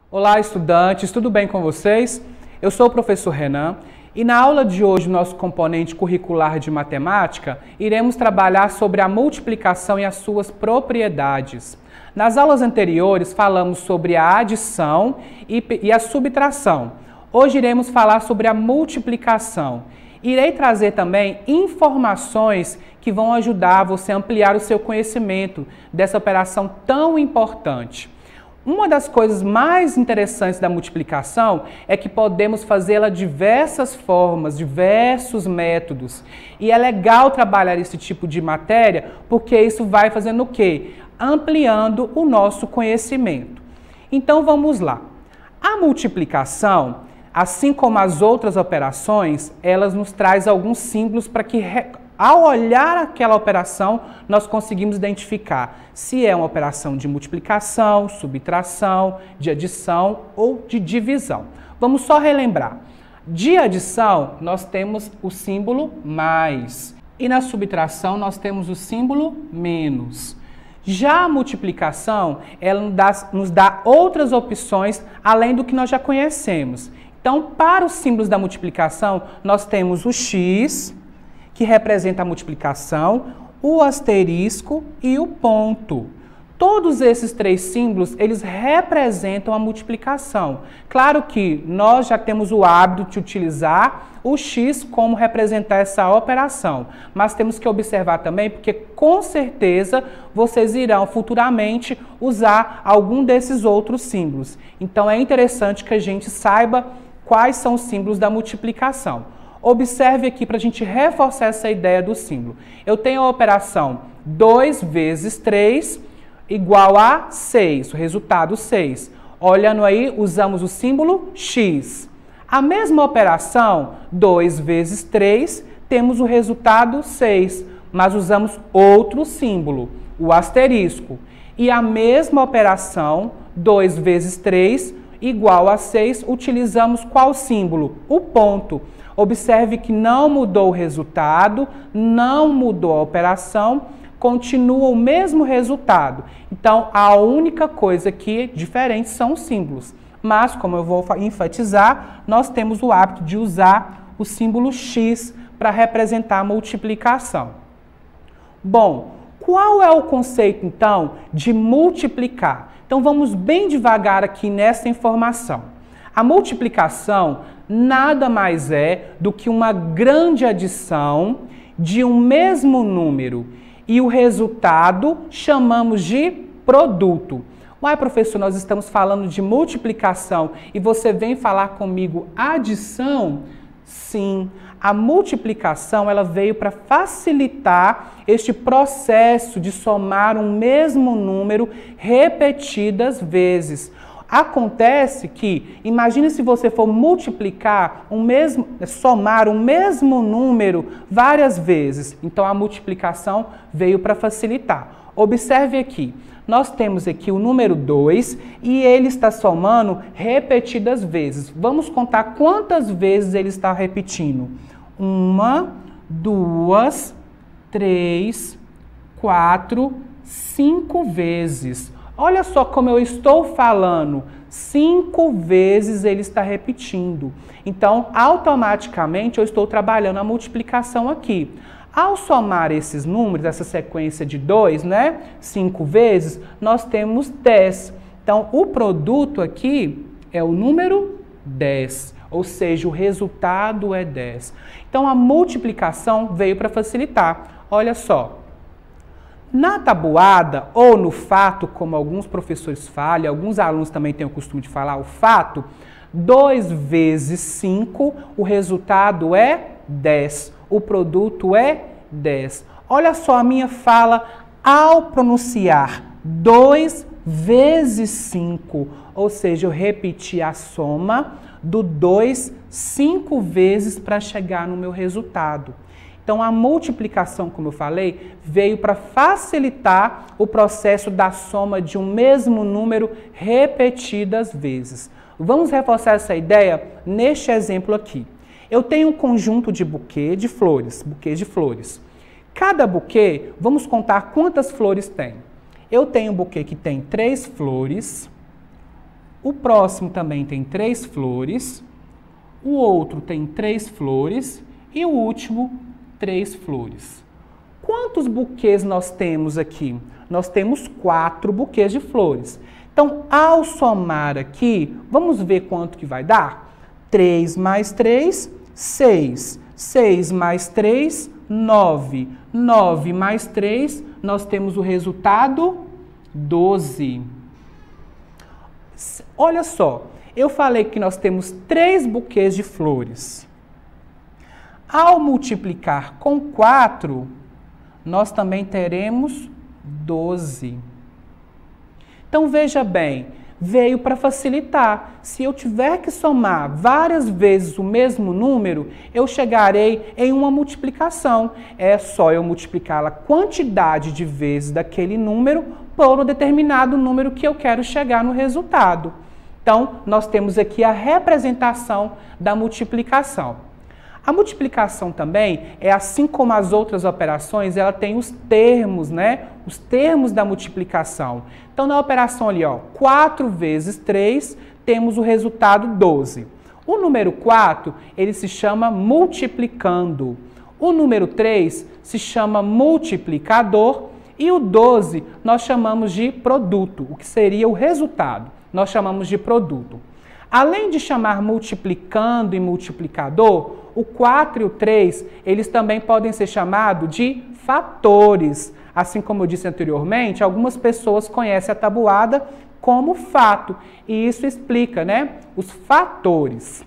Olá, estudantes, tudo bem com vocês? Eu sou o professor Renan e na aula de hoje, nosso componente curricular de matemática, iremos trabalhar sobre a multiplicação e as suas propriedades. Nas aulas anteriores, falamos sobre a adição e a subtração. Hoje iremos falar sobre a multiplicação. Irei trazer também informações que vão ajudar você a ampliar o seu conhecimento dessa operação tão importante. Uma das coisas mais interessantes da multiplicação é que podemos fazê-la de diversas formas, diversos métodos. E é legal trabalhar esse tipo de matéria porque isso vai fazendo o quê? Ampliando o nosso conhecimento. Então vamos lá. A multiplicação, assim como as outras operações, elas nos traz alguns símbolos para que, ao olhar aquela operação, nós conseguimos identificar se é uma operação de multiplicação, subtração, de adição ou de divisão. Vamos só relembrar. De adição, nós temos o símbolo mais. E na subtração, nós temos o símbolo menos. Já a multiplicação, ela nos dá outras opções além do que nós já conhecemos. Então, para os símbolos da multiplicação, nós temos o x, que representa a multiplicação, o asterisco e o ponto. Todos esses três símbolos, eles representam a multiplicação. Claro que nós já temos o hábito de utilizar o x como representar essa operação, mas temos que observar também, porque com certeza vocês irão futuramente usar algum desses outros símbolos. Então é interessante que a gente saiba quais são os símbolos da multiplicação. Observe aqui para a gente reforçar essa ideia do símbolo. Eu tenho a operação 2 vezes 3 igual a 6, o resultado 6. Olhando aí, usamos o símbolo x. A mesma operação, 2 vezes 3, temos o resultado 6, mas usamos outro símbolo, o asterisco. E a mesma operação, 2 vezes 3 igual a 6, utilizamos qual símbolo? O ponto. Observe que não mudou o resultado, não mudou a operação, continua o mesmo resultado. Então, a única coisa que é diferente são os símbolos. Mas, como eu vou enfatizar, nós temos o hábito de usar o símbolo x para representar a multiplicação. Bom, qual é o conceito, então, de multiplicar? Então, vamos bem devagar aqui nessa informação. A multiplicação nada mais é do que uma grande adição de um mesmo número e o resultado chamamos de produto. Uai, professor, nós estamos falando de multiplicação e você vem falar comigo adição? Sim, a multiplicação ela veio para facilitar este processo de somar um mesmo número repetidas vezes. Acontece que, imagine se você for somar o mesmo número várias vezes. Então, a multiplicação veio para facilitar. Observe aqui, nós temos aqui o número 2 e ele está somando repetidas vezes. Vamos contar quantas vezes ele está repetindo. 1, 2, 3, 4, 5 vezes. Olha só como eu estou falando, 5 vezes ele está repetindo. Então, automaticamente eu estou trabalhando a multiplicação aqui. Ao somar esses números, essa sequência de 2, né, 5 vezes, nós temos 10. Então, o produto aqui é o número 10, ou seja, o resultado é 10. Então, a multiplicação veio para facilitar. Olha só. Na tabuada ou no fato, como alguns professores falam, alguns alunos também têm o costume de falar, o fato, 2 vezes 5, o resultado é 10, o produto é 10. Olha só a minha fala ao pronunciar 2 vezes 5, ou seja, eu repeti a soma do 2 5 vezes para chegar no meu resultado. Então, a multiplicação, como eu falei, veio para facilitar o processo da soma de um mesmo número repetidas vezes. Vamos reforçar essa ideia neste exemplo aqui. Eu tenho um conjunto de buquês de flores. Cada buquê, vamos contar quantas flores tem. Eu tenho um buquê que tem 3 flores, O próximo também tem 3 flores, o outro tem 3 flores e o último 3 flores. Quantos buquês nós temos aqui? Nós temos 4 buquês de flores. Então, ao somar aqui, vamos ver quanto que vai dar? 3 mais 3, 6. 6 mais 3, 9. 9 mais 3, nós temos o resultado 12. Olha só, eu falei que nós temos 3 buquês de flores. Ao multiplicar com 4, nós também teremos 12. Então, veja bem, veio para facilitar. Se eu tiver que somar várias vezes o mesmo número, eu chegarei em uma multiplicação. É só eu multiplicar a quantidade de vezes daquele número por um determinado número que eu quero chegar no resultado. Então, nós temos aqui a representação da multiplicação. A multiplicação também é assim como as outras operações, ela tem os termos, né? Os termos da multiplicação. Então, na operação ali, ó, 4 vezes 3, temos o resultado 12. O número 4, ele se chama multiplicando. O número 3 se chama multiplicador e o 12 nós chamamos de produto, o que seria o resultado. Nós chamamos de produto. Além de chamar multiplicando e multiplicador, o 4 e o 3, eles também podem ser chamados de fatores. Assim como eu disse anteriormente, algumas pessoas conhecem a tabuada como fato. E isso explica, né, os fatores.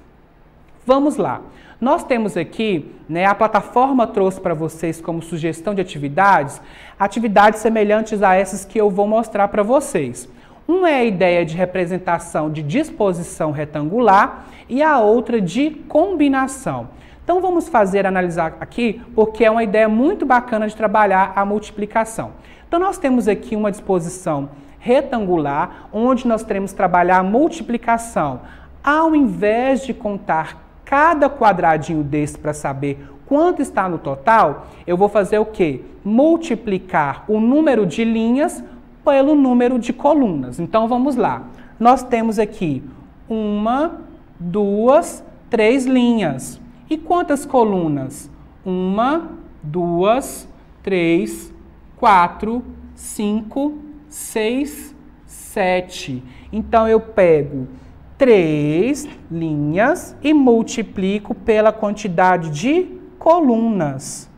Vamos lá. Nós temos aqui, né, a plataforma trouxe para vocês como sugestão de atividades, atividades semelhantes a essas que eu vou mostrar para vocês. Uma é a ideia de representação de disposição retangular e a outra de combinação. Então vamos analisar aqui, porque é uma ideia muito bacana de trabalhar a multiplicação. Então nós temos aqui uma disposição retangular, onde nós teremos que trabalhar a multiplicação. Ao invés de contar cada quadradinho desse para saber quanto está no total, eu vou fazer o quê? Multiplicar o número de linhas pelo número de colunas. Então, vamos lá. Nós temos aqui 1, 2, 3 linhas. E quantas colunas? 1, 2, 3, 4, 5, 6, 7. Então, eu pego 3 linhas e multiplico pela quantidade de colunas.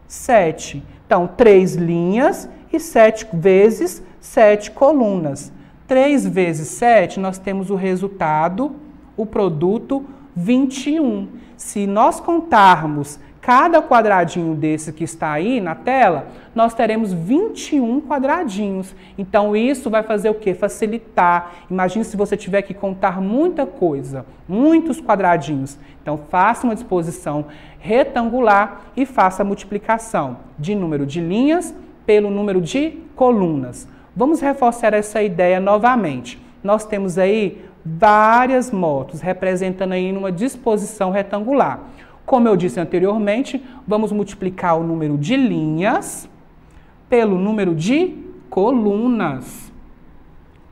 7. Então, 3 linhas e 7 vezes 7 colunas. 3 vezes 7, nós temos o resultado, o produto 21. Se nós contarmos cada quadradinho desse que está aí na tela, nós teremos 21 quadradinhos. Então, isso vai fazer o quê? Facilitar. Imagine se você tiver que contar muita coisa, muitos quadradinhos. Então, faça uma disposição retangular e faça a multiplicação de número de linhas pelo número de colunas. Vamos reforçar essa ideia novamente. Nós temos aí várias motos representando aí uma disposição retangular. Como eu disse anteriormente, vamos multiplicar o número de linhas pelo número de colunas.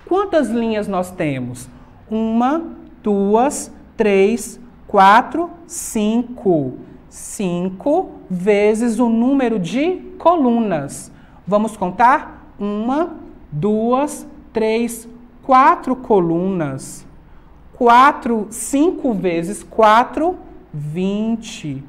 Quantas linhas nós temos? 1, 2, 3, 4, 5. 5 vezes o número de colunas. Vamos contar? 1, 2, 3, 4 colunas. 5 vezes 4, 20.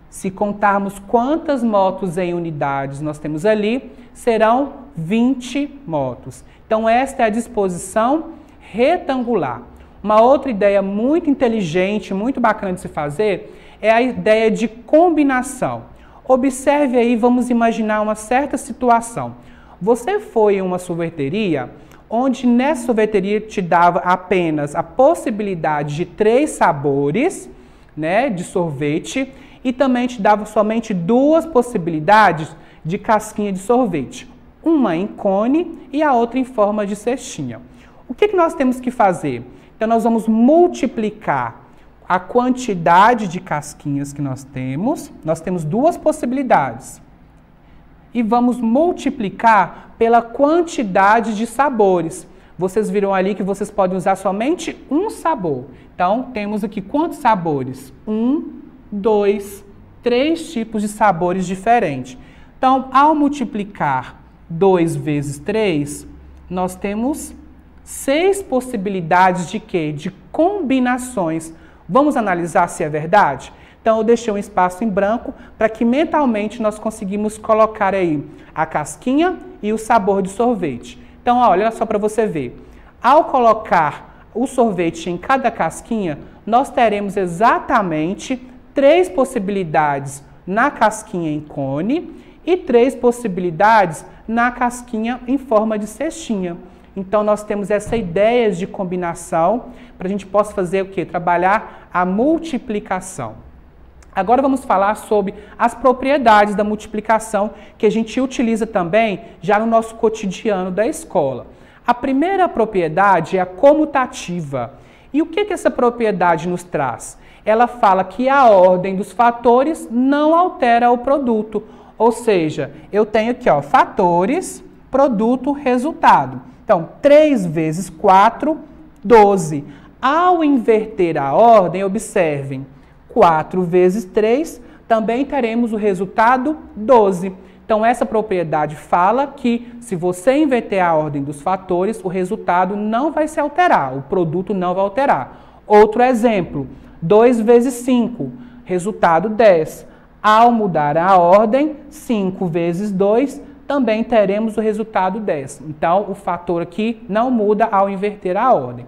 Se contarmos quantas motos em unidades nós temos ali, serão 20 motos. Então, esta é a disposição retangular. Uma outra ideia muito inteligente, muito bacana de se fazer, é a ideia de combinação. Observe aí, vamos imaginar uma certa situação. Você foi em uma sorveteria, onde nessa sorveteria te dava apenas a possibilidade de 3 sabores, né, de sorvete, e também te dava somente 2 possibilidades de casquinha de sorvete. Uma em cone e a outra em forma de cestinha. O que nós temos que fazer? Então, nós vamos multiplicar a quantidade de casquinhas que nós temos 2 possibilidades. E vamos multiplicar pela quantidade de sabores. vocês viram ali que vocês podem usar somente um sabor. Então, temos aqui quantos sabores? 1, 2, 3 tipos de sabores diferentes. Então, ao multiplicar 2 vezes 3, nós temos 6 possibilidades de quê? De combinações. Vamos analisar se é verdade? Então, eu deixei um espaço em branco para que mentalmente nós conseguimos colocar aí a casquinha e o sabor de sorvete. Então, olha só para você ver. Ao colocar o sorvete em cada casquinha, nós teremos exatamente 3 possibilidades na casquinha em cone e 3 possibilidades na casquinha em forma de cestinha. Então, nós temos essa ideia de combinação para a gente possa fazer o quê? Trabalhar a multiplicação. Agora vamos falar sobre as propriedades da multiplicação que a gente utiliza também já no nosso cotidiano da escola. A primeira propriedade é a comutativa. E o que essa propriedade nos traz? Ela fala que a ordem dos fatores não altera o produto. Ou seja, eu tenho aqui, ó, fatores, produto, resultado. Então, 3 vezes 4, 12. Ao inverter a ordem, observem, 4 vezes 3, também teremos o resultado 12. Então, essa propriedade fala que se você inverter a ordem dos fatores, o resultado não vai se alterar, o produto não vai alterar. Outro exemplo, 2 vezes 5, resultado 10. Ao mudar a ordem, 5 vezes 2, também teremos o resultado 10. Então, o fator aqui não muda ao inverter a ordem.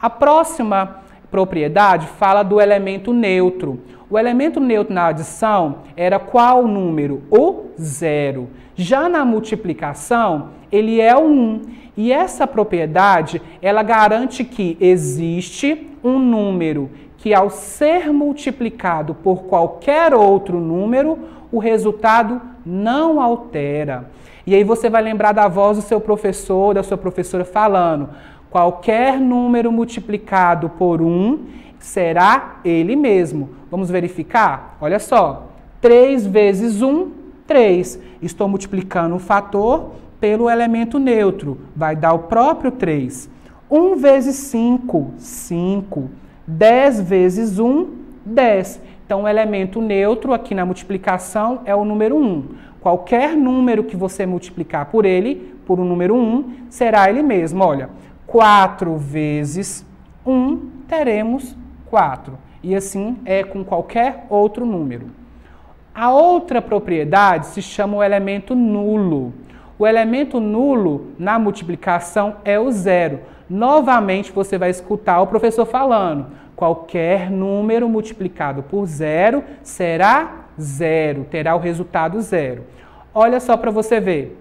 A próxima propriedade fala do elemento neutro. O elemento neutro na adição era qual número? O 0. Já na multiplicação, ele é o 1. E essa propriedade, ela garante que existe um número que, ao ser multiplicado por qualquer outro número, o resultado não altera. E aí você vai lembrar da voz do seu professor, da sua professora falando: qualquer número multiplicado por 1 será ele mesmo. Vamos verificar? Olha só. 3 vezes 1, 3. Estou multiplicando o fator pelo elemento neutro. Vai dar o próprio 3. 1 vezes 5, 5. 10 vezes 1, 10. Então, o elemento neutro aqui na multiplicação é o número 1. Qualquer número que você multiplicar por ele, por o número 1, será ele mesmo. Olha, 4 vezes 1, teremos 4. E assim é com qualquer outro número. A outra propriedade se chama o elemento nulo. O elemento nulo na multiplicação é o 0. Novamente você vai escutar o professor falando: qualquer número multiplicado por 0 será 0, terá o resultado 0. Olha só para você ver.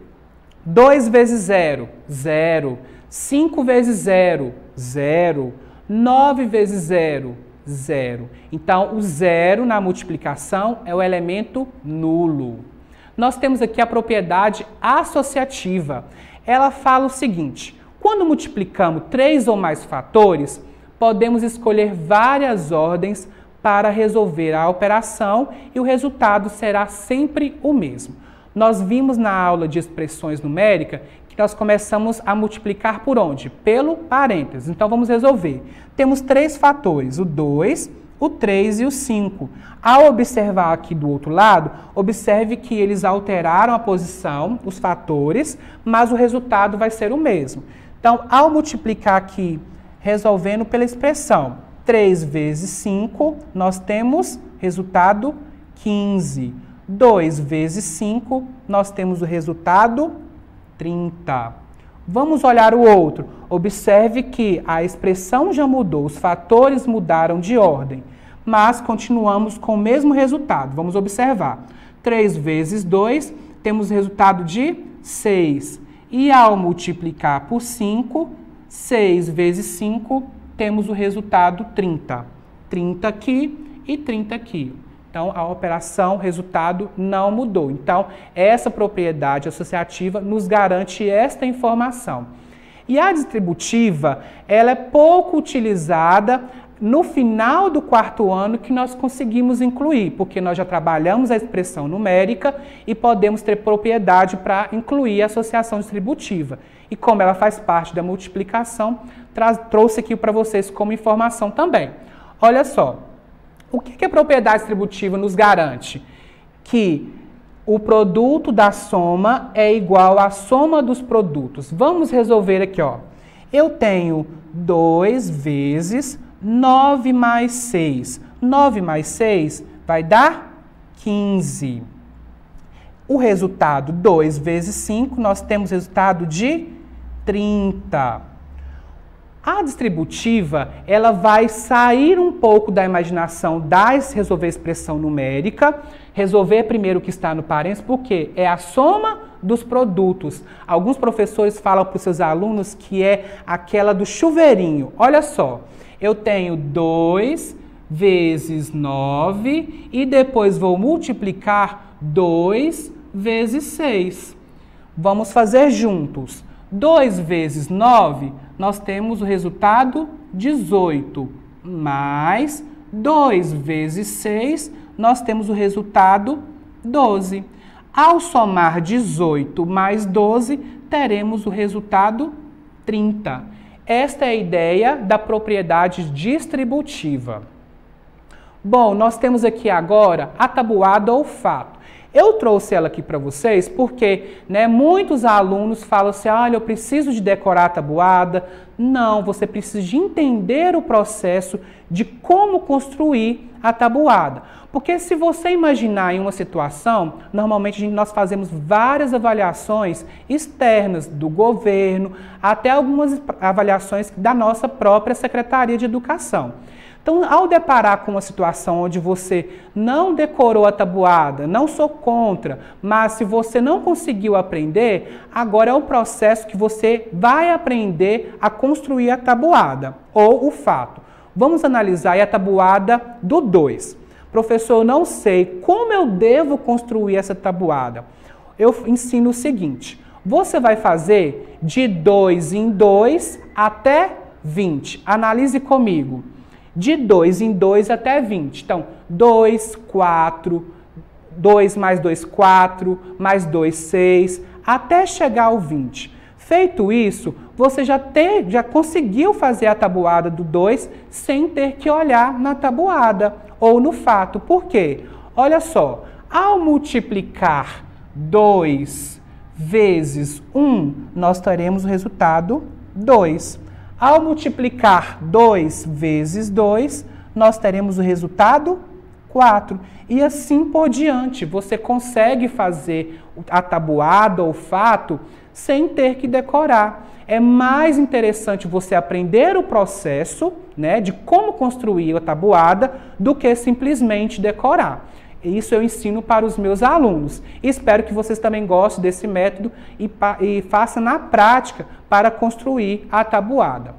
2 vezes 0, 0. 5 vezes 0, 0. 9 vezes 0, 0. Então, o 0 na multiplicação é o elemento nulo. Nós temos aqui a propriedade associativa. Ela fala o seguinte: quando multiplicamos 3 ou mais fatores, podemos escolher várias ordens para resolver a operação e o resultado será sempre o mesmo. Nós vimos na aula de expressões numéricas que nós começamos a multiplicar por onde? Pelo parênteses. Então, vamos resolver. Temos 3 fatores, o 2, o 3 e o 5. Ao observar aqui do outro lado, observe que eles alteraram a posição, os fatores, mas o resultado vai ser o mesmo. Então, ao multiplicar aqui, resolvendo pela expressão 3 vezes 5, nós temos resultado 15. 2 vezes 5, nós temos o resultado 30. Vamos olhar o outro. Observe que a expressão já mudou, os fatores mudaram de ordem, mas continuamos com o mesmo resultado. Vamos observar. 3 vezes 2, temos o resultado de 6. E ao multiplicar por 5, 6 vezes 5, temos o resultado 30. 30 aqui e 30 aqui. Então, a operação, resultado, não mudou. Então, essa propriedade associativa nos garante esta informação. E a distributiva, ela é pouco utilizada no final do quarto ano que nós conseguimos incluir, porque nós já trabalhamos a expressão numérica e podemos ter propriedade para incluir a associação distributiva. E como ela faz parte da multiplicação, trouxe aqui para vocês como informação também. Olha só, o que a propriedade distributiva nos garante? Que o produto da soma é igual à soma dos produtos. Vamos resolver aqui, ó. Eu tenho 2 vezes 9 mais 6. 9 mais 6 vai dar 15. O resultado, 2 vezes 5, nós temos resultado de 30. A distributiva, ela vai sair um pouco da imaginação resolver expressão numérica, resolver primeiro o que está no parênteses, porque é a soma dos produtos. Alguns professores falam para os seus alunos que é aquela do chuveirinho. Olha só, eu tenho 2 vezes 9 e depois vou multiplicar 2 vezes 6. Vamos fazer juntos. 2 vezes 9, nós temos o resultado 18, mais 2 vezes 6, nós temos o resultado 12. Ao somar 18 mais 12, teremos o resultado 30. Esta é a ideia da propriedade distributiva. Bom, nós temos aqui agora a tabuada ou fato. Eu trouxe ela aqui para vocês porque, muitos alunos falam assim, olha, eu preciso de decorar a tabuada. Não, você precisa de entender o processo de como construir a tabuada. Porque se você imaginar em uma situação, normalmente nós fazemos várias avaliações externas do governo, até algumas avaliações da nossa própria Secretaria de Educação. Então, ao deparar com uma situação onde você não decorou a tabuada, não sou contra, mas se você não conseguiu aprender, agora é o processo que você vai aprender a construir a tabuada, ou o fato. Vamos analisar a tabuada do 2. Professor, eu não sei como eu devo construir essa tabuada. Eu ensino o seguinte, você vai fazer de 2 em 2 até 20. Analise comigo. De 2 em 2 até 20. Então, 2, 4, 2 mais 2, 4, mais 2, 6, até chegar ao 20. Feito isso, você já conseguiu fazer a tabuada do 2 sem ter que olhar na tabuada ou no fato. Por quê? Olha só, ao multiplicar 2 vezes 1, nós teremos o resultado 2. Ao multiplicar 2 vezes 2, nós teremos o resultado 4. E assim por diante, você consegue fazer a tabuada ou fato sem ter que decorar. É mais interessante você aprender o processo, de como construir a tabuada do que simplesmente decorar. Isso eu ensino para os meus alunos. Espero que vocês também gostem desse método e façam na prática para construir a tabuada.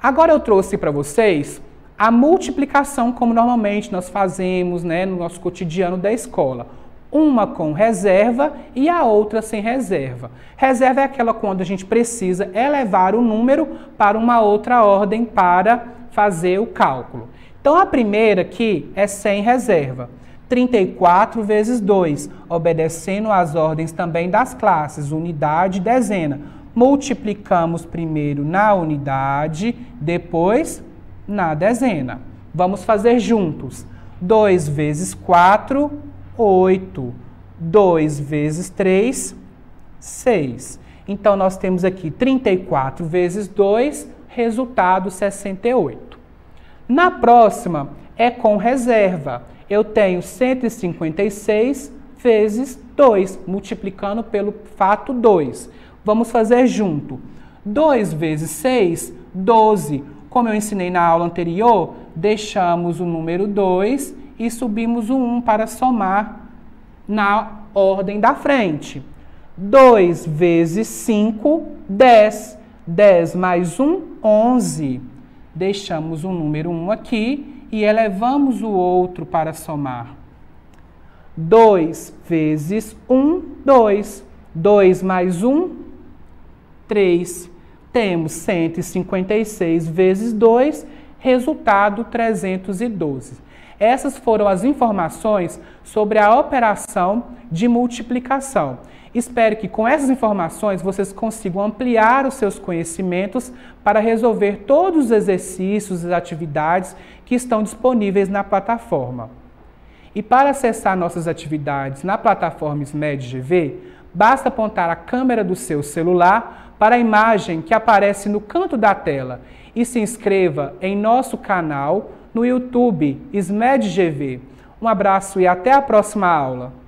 Agora eu trouxe para vocês a multiplicação como normalmente nós fazemos no nosso cotidiano da escola. Uma com reserva e a outra sem reserva. Reserva é aquela quando a gente precisa elevar o número para uma outra ordem para fazer o cálculo. Então, a primeira aqui é sem reserva. 34 vezes 2, obedecendo às ordens também das classes, unidade e dezena. Multiplicamos primeiro na unidade, depois na dezena. Vamos fazer juntos. 2 vezes 4, 8. 2 vezes 3, 6. Então, nós temos aqui 34 vezes 2, resultado 68. Na próxima, é com reserva. Eu tenho 156 vezes 2, multiplicando pelo fato 2. Vamos fazer junto. 2 vezes 6, 12. Como eu ensinei na aula anterior, deixamos o número 2 e subimos o 1 para somar na ordem da frente. 2 vezes 5, 10. 10 mais 1, 11. Deixamos o número 1 aqui e elevamos o outro para somar. 2 vezes 1, 2. 2 mais 1, 3. Temos 156 vezes 2, resultado 312. Essas foram as informações sobre a operação de multiplicação. Espero que com essas informações vocês consigam ampliar os seus conhecimentos para resolver todos os exercícios e atividades que estão disponíveis na plataforma. E para acessar nossas atividades na plataforma SMED-GV, basta apontar a câmera do seu celular para a imagem que aparece no canto da tela e se inscreva em nosso canal no YouTube SMED-GV. Um abraço e até a próxima aula!